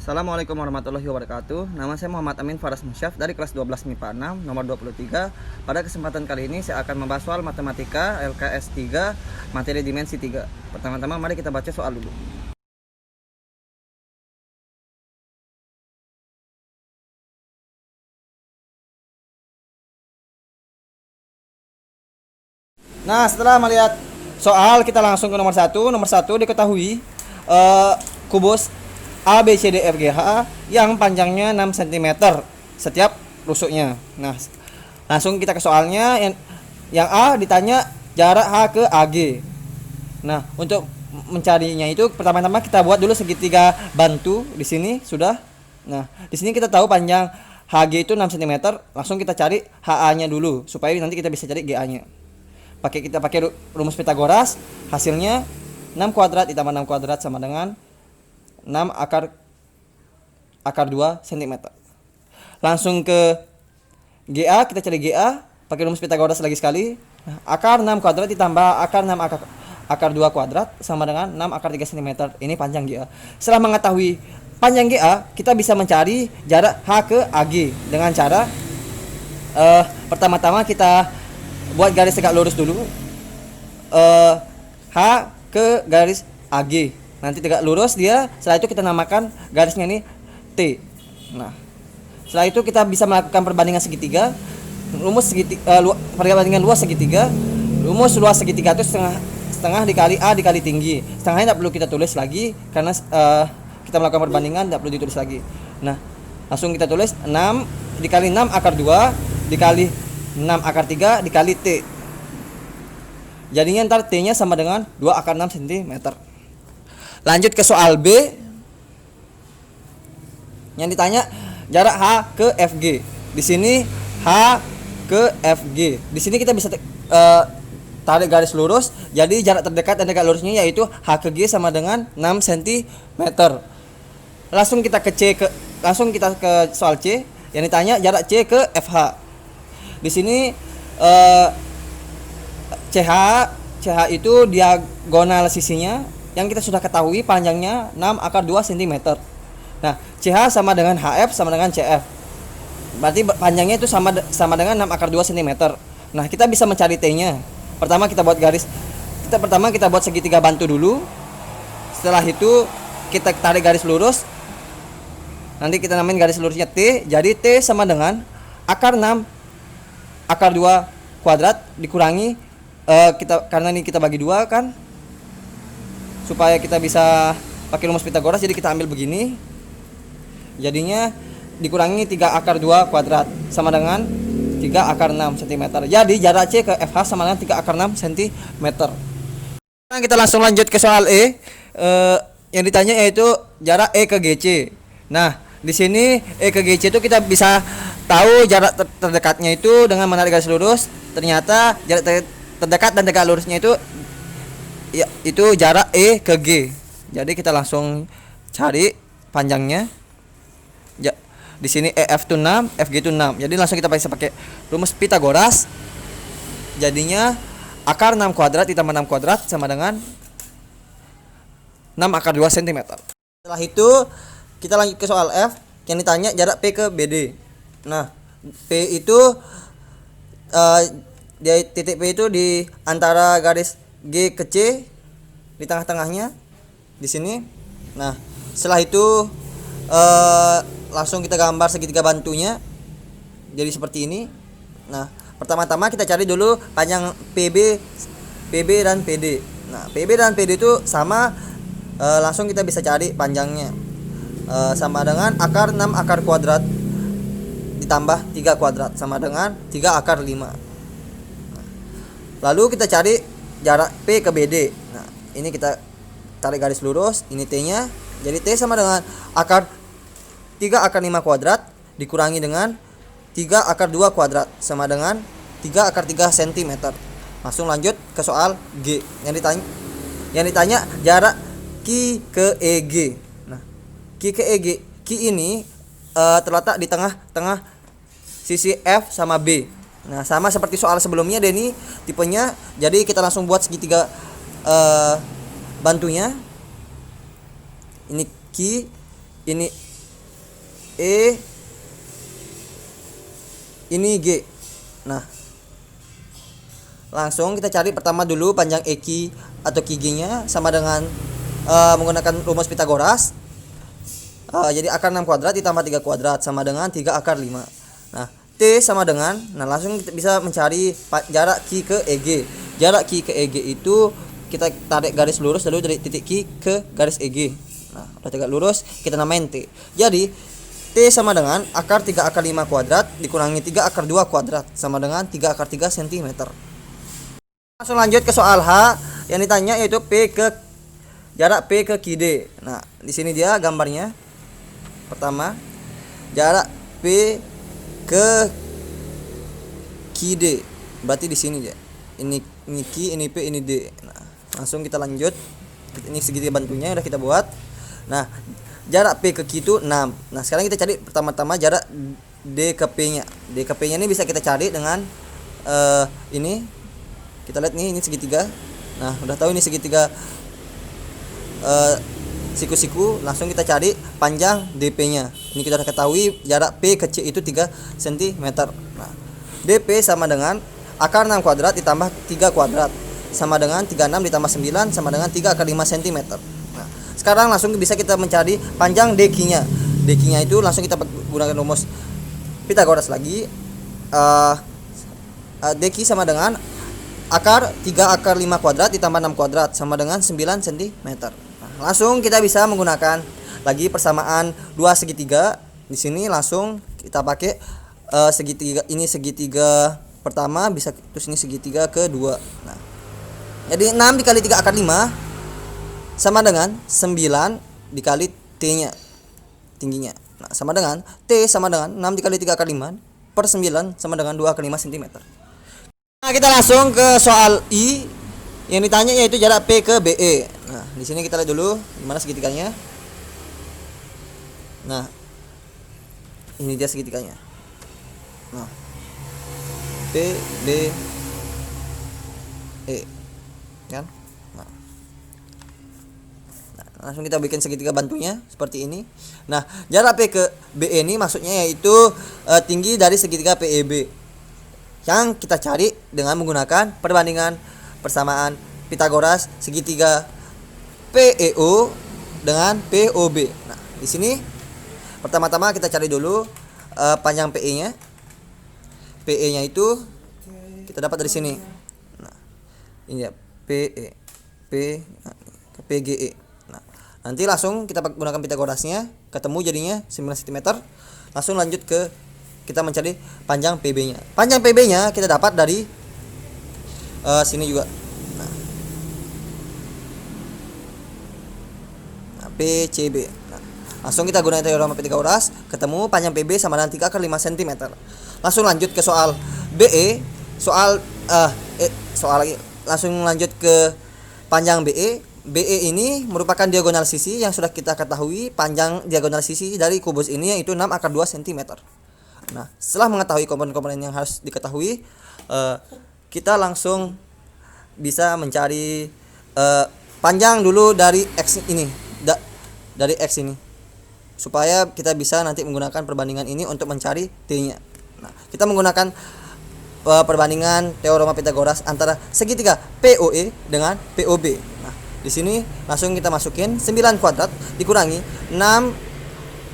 Assalamualaikum warahmatullahi wabarakatuh. Nama saya Muhammad Amin Faras Musyaf dari kelas 12 MIPA 6 nomor 23. Pada kesempatan kali ini saya akan membahas soal matematika LKS 3 materi dimensi 3. Pertama-tama mari kita baca soal dulu. Nah, setelah melihat soal, kita langsung ke nomor 1. Nomor 1 diketahui kubus A, B, C, D, F, G, H yang panjangnya 6 cm setiap rusuknya. Nah, langsung kita ke soalnya. Yang A ditanya jarak H ke AG. Nah, untuk mencarinya itu pertama-tama kita buat dulu segitiga bantu di sini sudah. Nah, di sini kita tahu panjang HG itu 6 cm, langsung kita cari HA-nya dulu supaya nanti kita bisa cari GA-nya. Kita pakai rumus Pitagoras, hasilnya 6 kuadrat ditambah 6 kuadrat sama dengan 6 akar 2 cm. Langsung ke GA, kita cari GA pakai rumus Pitagoras lagi sekali. Nah, akar 6 kuadrat ditambah akar 6 akar 2 kuadrat sama dengan 6 akar 3 cm. Ini panjang GA. Setelah mengetahui panjang GA, kita bisa mencari jarak H ke AG dengan cara pertama-tama kita buat garis tegak lurus dulu. H ke garis AG. Nanti tegak lurus dia. Setelah itu kita namakan garisnya ini T. Nah, setelah itu kita bisa melakukan perbandingan segitiga. Rumus perbandingan luas segitiga. Rumus luas segitiga itu setengah dikali A dikali tinggi. Setengahnya tidak perlu kita tulis lagi karena kita melakukan perbandingan, tidak perlu ditulis lagi. Nah, langsung kita tulis 6 dikali 6 akar 2 dikali 6 akar 3 dikali T. Jadinya ntar T-nya sama dengan 2 akar 6 cm. Lanjut ke soal B. Yang ditanya jarak H ke FG. Di sini H ke FG. Di sini kita bisa tarik garis lurus. Jadi jarak terdekat dan dekat lurusnya yaitu H ke G sama dengan 6 cm. Langsung kita ke soal C. Yang ditanya jarak C ke FH. Di sini CH itu diagonal sisinya yang kita sudah ketahui panjangnya 6 akar 2 cm. Nah, CH sama dengan HF sama dengan CF. Berarti panjangnya itu sama dengan 6 akar 2 cm. Nah, kita bisa mencari T-nya. Pertama kita buat segitiga bantu dulu. Setelah itu kita tarik garis lurus. Nanti kita namain garis lurusnya T. Jadi T sama dengan akar 6 akar 2 kuadrat dikurangi karena ini kita bagi 2 kan, supaya kita bisa pakai rumus Pitagoras, jadi kita ambil begini. Jadinya dikurangi 3 akar 2 kuadrat sama dengan 3 akar 6 cm. Jadi jarak C ke FH sama dengan 3 akar 6 cm. Sekarang kita langsung lanjut ke soal E. Yang ditanya yaitu jarak E ke GC. Nah, di sini E ke GC itu kita bisa tahu jarak terdekatnya itu dengan menarik garis lurus. Ternyata jarak terdekat dan dekat lurusnya itu jarak E ke G. Jadi kita langsung cari panjangnya. Di sini EF itu 6, FG itu 6. Jadi langsung kita bisa pakai rumus Pitagoras. Jadinya akar 6 kuadrat ditambah 6 kuadrat sama dengan 6 akar 2 cm. Setelah itu kita lanjut ke soal F yang ditanya jarak P ke BD. Nah, P itu titik P itu di antara garis G ke C, di tengah-tengahnya di sini. Nah, setelah itu langsung kita gambar segitiga bantunya. Jadi seperti ini. Nah, pertama-tama kita cari dulu panjang PB dan PD. Nah, PB dan PD itu sama, langsung kita bisa cari panjangnya. Sama dengan akar 6 akar kuadrat ditambah 3 kuadrat sama dengan 3 akar 5. Lalu kita cari jarak P ke BD. Nah, ini kita tarik garis lurus, ini T-nya. Jadi T sama dengan akar 3 akar 5 kuadrat dikurangi dengan 3 akar 2 kuadrat sama dengan 3 akar 3 cm. Langsung lanjut ke soal G. Yang ditanya jarak Q ke EG. Nah, Q ke EG. Q ini terletak di tengah-tengah sisi F sama B. Nah, sama seperti soal sebelumnya Denny tipenya. Jadi kita langsung buat segitiga bantunya. Ini Q, ini E, ini G. Nah, langsung kita cari pertama dulu panjang EQ atau QG-nya sama dengan menggunakan rumus Pitagoras. Jadi akar 6 kuadrat ditambah 3 kuadrat sama dengan 3 akar 5. Nah, T sama dengan, nah langsung kita bisa mencari jarak Q ke EG. Jarak Q ke EG itu kita tarik garis lurus lalu dari titik Q ke garis EG. Nah, udah tegak lurus, kita namain T. Jadi T sama dengan akar 3 akar 5 kuadrat dikurangi 3 akar 2 kuadrat sama dengan 3 akar 3 cm. Langsung lanjut ke soal H yang ditanya yaitu jarak P ke QD. Nah, di sini dia gambarnya. Pertama, jarak P ke QD. Berarti di sini dia. Ini Q, ini P, ini D. Nah, langsung kita lanjut. Ini segitiga bantunya udah kita buat. Nah, jarak P ke Q itu 6. Nah, sekarang kita cari pertama-tama jarak D ke P-nya. D ke P-nya ini bisa kita cari dengan ini. Kita lihat nih, ini segitiga. Nah, udah tahu ini segitiga siku-siku, langsung kita cari panjang DP-nya. Ini kita udah ketahui jarak P ke C itu 3 cm. Nah, DP sama dengan akar 6 kuadrat ditambah 3 kuadrat sama dengan 36 ditambah 9 sama dengan 3 akar 5 cm. Nah, sekarang langsung bisa kita mencari panjang DQ-nya. DQ-nya itu langsung kita gunakan rumus Pitagoras lagi. DQ sama dengan akar 3 akar 5 kuadrat ditambah 6 kuadrat sama dengan 9 cm. Nah, langsung kita bisa menggunakan lagi persamaan dua segitiga. Di sini langsung kita pakai segitiga, ini segitiga pertama bisa, terus ini segitiga kedua. Nah, jadi 6 dikali 3 akar 5 sama dengan 9 dikali T-nya, tingginya. Nah, sama dengan T sama dengan 6 dikali 3 akar 5 per 9 sama dengan 2 akar 5 cm. Nah, kita langsung ke soal I yang ditanya yaitu jarak P ke BE. Nah, di sini kita lihat dulu gimana segitiganya. Nah, ini dia segitiganya. Nah, P, B, E, kan? Nah, langsung kita bikin segitiga bantunya seperti ini. Nah, jarak P ke BE ini maksudnya yaitu tinggi dari segitiga PEB yang kita cari dengan menggunakan perbandingan persamaan Pitagoras segitiga PEO dengan POB. Nah, di sini pertama-tama kita cari dulu panjang PE-nya. PE-nya itu kita dapat dari sini. Nah, ini ya PE, PGE. Nah, nanti langsung kita gunakan Pitagorasnya, ketemu jadinya 9 cm. Langsung lanjut ke kita mencari panjang PB-nya. Panjang PB-nya kita dapat dari sini juga. Nah, PCB. Nah, langsung kita gunakan teorema Pitagoras, ketemu panjang PB sama dengan 3 akar 5 cm. Langsung lanjut ke soal BE. Soal lagi. Langsung lanjut ke panjang BE. BE ini merupakan diagonal sisi yang sudah kita ketahui panjang diagonal sisi dari kubus ini yaitu 6 akar 2 cm. Nah, setelah mengetahui komponen-komponen yang harus diketahui, kita langsung bisa mencari panjang dulu dari X ini, dari X ini, supaya kita bisa nanti menggunakan perbandingan ini untuk mencari T-nya. Nah, kita menggunakan perbandingan teorema Pitagoras antara segitiga POE dengan POB. Nah, di sini langsung kita masukin 9 kuadrat dikurangi 6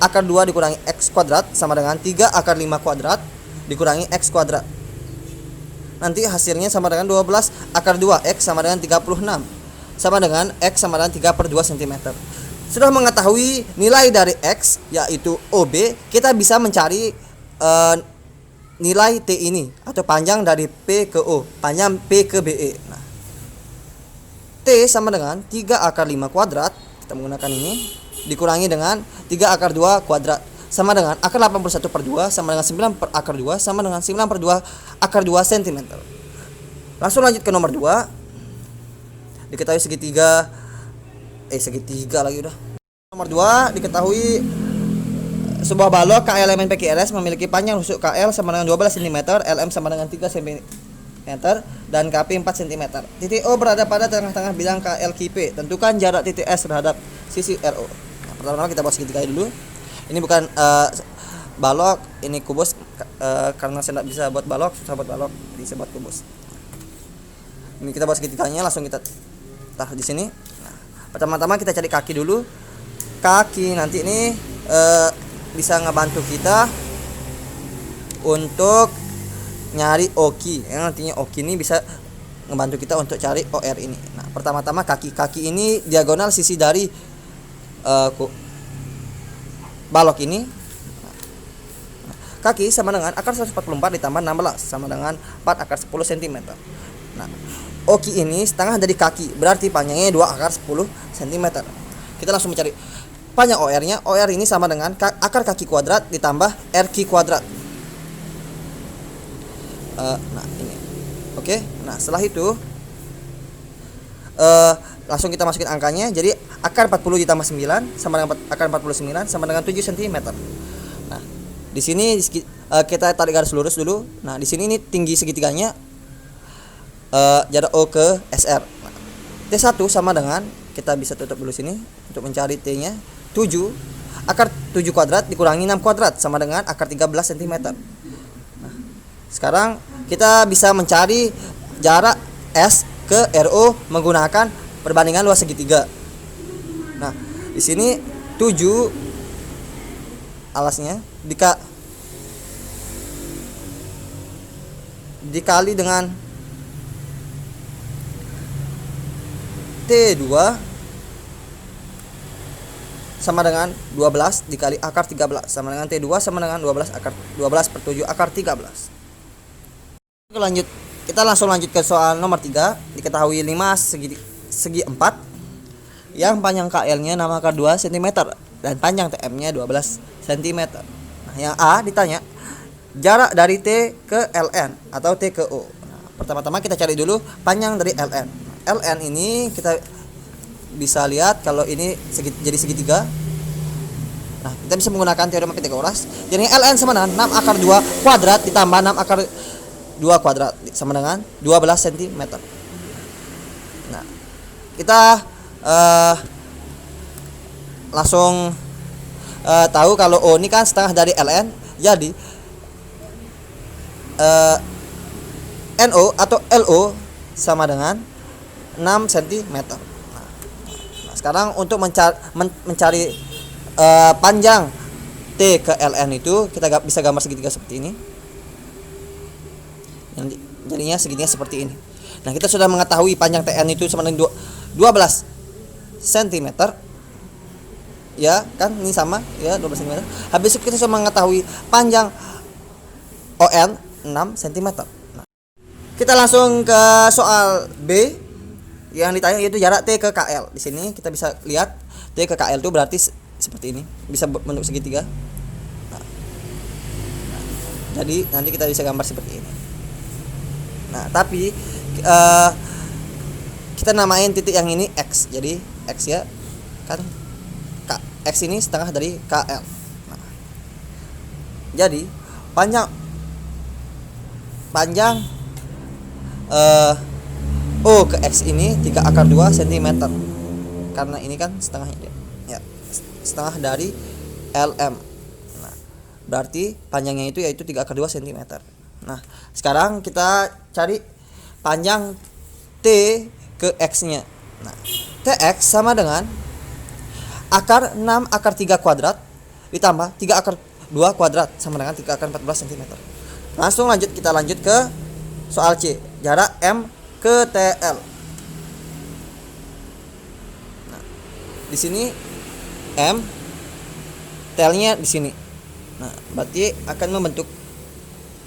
akar 2 dikurangi X kuadrat sama dengan 3 akar 5 kuadrat dikurangi X kuadrat. Nanti hasilnya sama dengan 12 akar 2 X sama dengan 36 sama dengan X sama dengan 3 per 2 cm. Sudah mengetahui nilai dari X yaitu OB, kita bisa mencari nilai T ini atau panjang dari P ke O, panjang P ke BE. Nah, T sama dengan 3 akar 5 kuadrat, kita menggunakan ini, dikurangi dengan 3 akar 2 kuadrat sama dengan akar 81 per 2 sama dengan 9 per akar 2 sama dengan 9 per 2 akar 2 cm. Langsung lanjut ke nomor 2. Diketahui segitiga lagi udah. Nomor 2 diketahui sebuah balok KL elemen PQRS memiliki panjang rusuk KL sama dengan 12 cm, LM sama dengan 3 cm dan KP 4 cm. Titik O berada pada tengah-tengah bidang KL KP. Tentukan jarak titik S terhadap sisi RO. Nah, pertama-tama kita buat segitiga dulu. Ini bukan balok, ini kubus. Karena saya tidak bisa buat balok, susah buat balok, jadi saya buat kubus. Ini kita buat segitiganya, langsung kita taruh di sini. Nah, pertama-tama kita cari kaki dulu. Kaki nanti ini bisa ngebantu kita untuk nyari oki. Yang nantinya oki ini bisa ngebantu kita untuk cari OR ini. Nah, pertama-tama kaki ini diagonal sisi dari balok ini. Nah, kaki sama dengan akar 144 ditambah 16 sama dengan 4 akar 10 cm. Nah, oki ini setengah dari kaki, berarti panjangnya 2 akar 10 cm. Kita langsung mencari panjang OR-nya. OR ini sama dengan akar kaki kuadrat ditambah RQ kuadrat. Nah, ini. Oke. Nah, setelah itu langsung kita masukin angkanya. Jadi akar 40 ditambah 9 sama dengan akar 49 sama dengan 7 cm. Nah, di sini kita tarik garis lurus dulu. Nah, di sini ini tinggi segitiganya jarak O ke SR. Nah, T1 sama dengan, kita bisa tutup dulu sini untuk mencari T-nya 7. Akar 7 kuadrat dikurangi 6 kuadrat sama dengan akar 13 cm. Nah, sekarang kita bisa mencari jarak S ke RO menggunakan perbandingan luas segitiga. Nah, di sini 7 alasnya dikali dengan T2 sama dengan 12 dikali akar 13 sama dengan T2 sama dengan 12 akar 12 per 7 akar 13. Kita langsung lanjut ke soal nomor 3. Diketahui 5 segi 4 yang panjang KL-nya 6 akar 2 cm dan panjang TM-nya 12 cm. Nah, yang A ditanya jarak dari T ke LN atau T ke O. Nah, pertama-tama kita cari dulu panjang dari LN. LN ini kita bisa lihat kalau ini jadi segitiga. Nah, kita bisa menggunakan teorema Pythagoras. Jadi LN sama dengan 6 akar 2 kuadrat ditambah 6 akar 2 kuadrat sama dengan 12 cm. Nah, kita langsung tahu kalau O ini kan setengah dari LN. Jadi NO atau LO sama dengan 6 cm. Nah, sekarang untuk mencari panjang T ke LN itu kita bisa gambar segitiga seperti ini. Jadinya segitiga seperti ini. Nah, kita sudah mengetahui panjang TN itu sama dengan 12 cm. Ya, kan ini sama ya 12 cm. Habis itu kita sudah mengetahui panjang ON 6 cm. Nah, kita langsung ke soal B yang ditanya, yaitu jarak T ke KL. Di sini kita bisa lihat T ke KL itu berarti seperti ini, bisa bentuk segitiga. Nah, jadi nanti kita bisa gambar seperti ini. Nah, tapi kita namain titik yang ini X. Jadi X ya kan, X ini setengah dari KL. Nah, jadi panjang O ke X ini 3 akar 2 cm. Karena ini kan setengahnya ya, setengah dari LM. Nah, berarti panjangnya itu yaitu 3 akar 2 cm. Nah, sekarang kita cari panjang T ke X-nya. Nah, TX sama dengan akar 6 akar 3 kuadrat ditambah 3 akar 2 kuadrat sama dengan 3 akar 14 cm. Langsung kita lanjut ke soal C, jarak M ke TL. Nah, di sini M, TL-nya di sini. Nah, berarti akan membentuk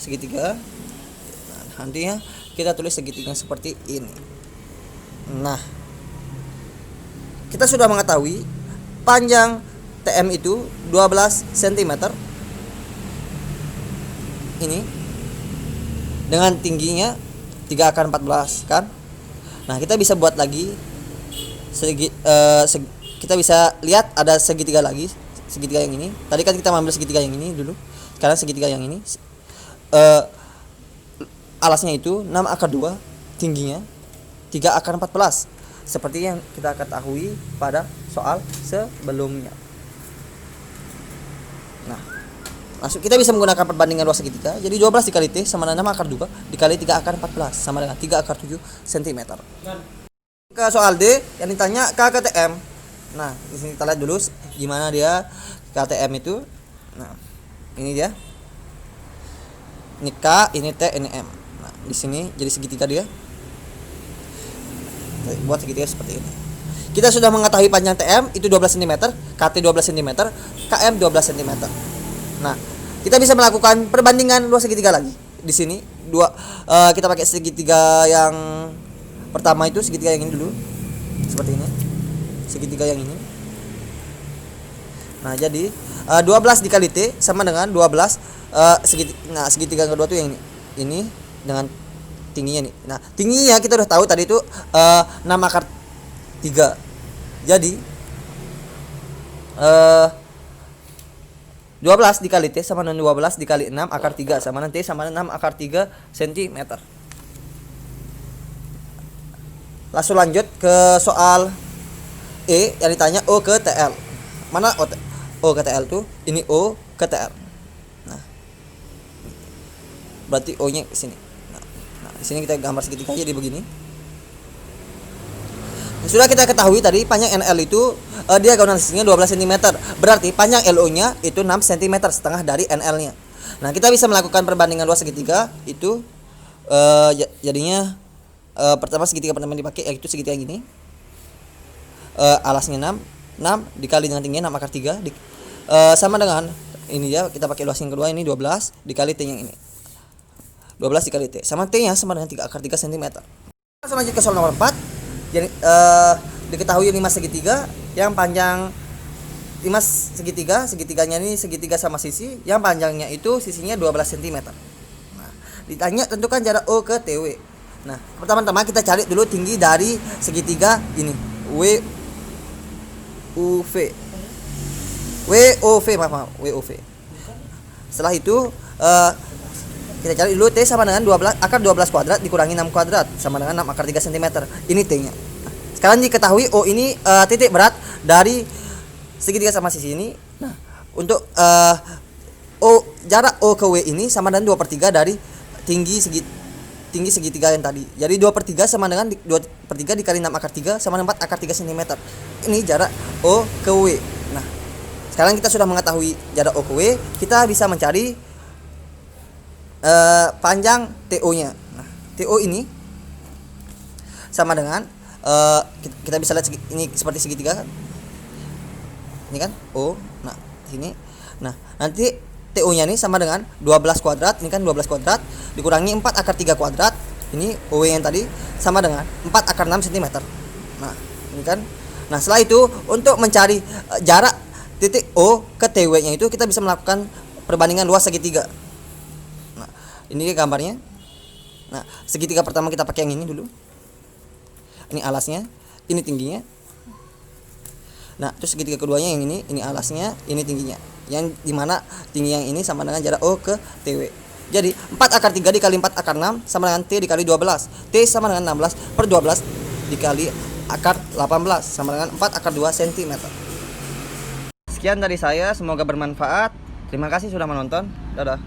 segitiga. Nah, nantinya kita tulis segitiga seperti ini. Nah, kita sudah mengetahui panjang TM itu 12 cm. Ini dengan tingginya 3 akar 14 kan. Nah, kita bisa buat lagi kita bisa lihat ada segitiga lagi, segitiga yang ini. Tadi kan kita ambil segitiga yang ini dulu. Sekarang segitiga yang ini alasnya itu 6 akar 2, tingginya 3 akar 14 seperti yang kita ketahui pada soal sebelumnya. Nah, masuk kita bisa menggunakan perbandingan luas segitiga. Jadi 12 dikali T sama dengan 6 akar 2 dikali 3 akar 14 sama dengan 3 akar 7 cm. Ke soal D yang ditanya K ke TM. Nah, di sini kita lihat dulu gimana dia KTM itu. Nah, ini dia. Ini K, ini T, ini M. Nah, di sini jadi segitiga dia. Buat segitiga seperti ini. Kita sudah mengetahui panjang TM itu 12 cm, KT 12 cm, KM 12 cm. Nah, kita bisa melakukan perbandingan luas segitiga lagi. Di sini kita pakai segitiga yang pertama itu segitiga yang ini dulu. Seperti ini. Segitiga yang ini. Nah, jadi 12 dikali T sama dengan 12 segitiga yang kedua tuh yang ini. Ini dengan tingginya nih. Nah, tingginya kita udah tahu tadi itu 6 akar 3. Jadi 12 dikali T sama dengan 12 dikali 6 akar 3 sama dengan T sama dengan 6 akar 3 cm. Langsung lanjut ke soal E yang ditanya O ke TL. Mana O ke TL tuh? Ini O ke TL. Nah, berarti O-nya ke sini. Nah, di sini kita gambar segitiga jadi begini. Sudah kita ketahui tadi panjang NL itu diagonal sisinya 12 cm. Berarti panjang LO-nya itu 6 cm setengah dari NL-nya. Nah, kita bisa melakukan perbandingan luas segitiga itu jadinya pertama segitiga pertama dipakai yaitu segitiga yang ini. Alasnya 6 dikali dengan tingginya 6 akar 3 sama dengan ini ya, kita pakai luas yang kedua ini 12 dikali T yang ini. 12 dikali T sama T-nya sama dengan 3 akar 3 cm. Langsung lanjut ke soal nomor 4. Jadi diketahui 5 segitiga yang panjang 5 segitiganya ini segitiga sama sisi yang panjangnya itu sisinya 12 cm. Nah, ditanya tentukan jarak O ke TW. Nah, pertama-tama kita cari dulu tinggi dari segitiga ini WOV. Setelah itu kita cari dulu T sama dengan 12 akar 12 kuadrat dikurangi 6 kuadrat sama dengan 6 akar 3 cm. Ini T-nya. Nah, sekarang diketahui O ini titik berat dari segitiga sama sisi ini. Nah, untuk jarak O ke W ini sama dengan 2/3 dari tinggi segitiga yang tadi. Jadi 2/3 sama dengan 2/3 dikali 6 akar 3 sama dengan 4 akar 3 cm. Ini jarak O ke W. Nah, sekarang kita sudah mengetahui jarak O ke W, kita bisa mencari panjang TO-nya. Nah, TO ini sama dengan kita bisa lihat ini seperti segitiga kan? Ini kan O. Nah, sini. Nah, nanti TO-nya ini sama dengan 12 kuadrat, ini kan 12 kuadrat dikurangi 4 akar 3 kuadrat. Ini OW yang tadi sama dengan 4 akar 6 cm. Nah, ini kan. Nah, setelah itu untuk mencari jarak titik O ke TW-nya itu kita bisa melakukan perbandingan luas segitiga. Nah, ini gambarnya. Nah, segitiga pertama kita pakai yang ini dulu. Ini alasnya, ini tingginya. Nah, terus segitiga keduanya yang ini alasnya, ini tingginya. Yang dimana tinggi yang ini sama dengan jarak O ke TW. Jadi 4 akar 3 dikali 4 akar 6 sama dengan T dikali 12. T sama dengan 16/12 dikali akar 18 sama dengan 4 akar 2 cm. Sekian dari saya, semoga bermanfaat. Terima kasih sudah menonton. Dadah.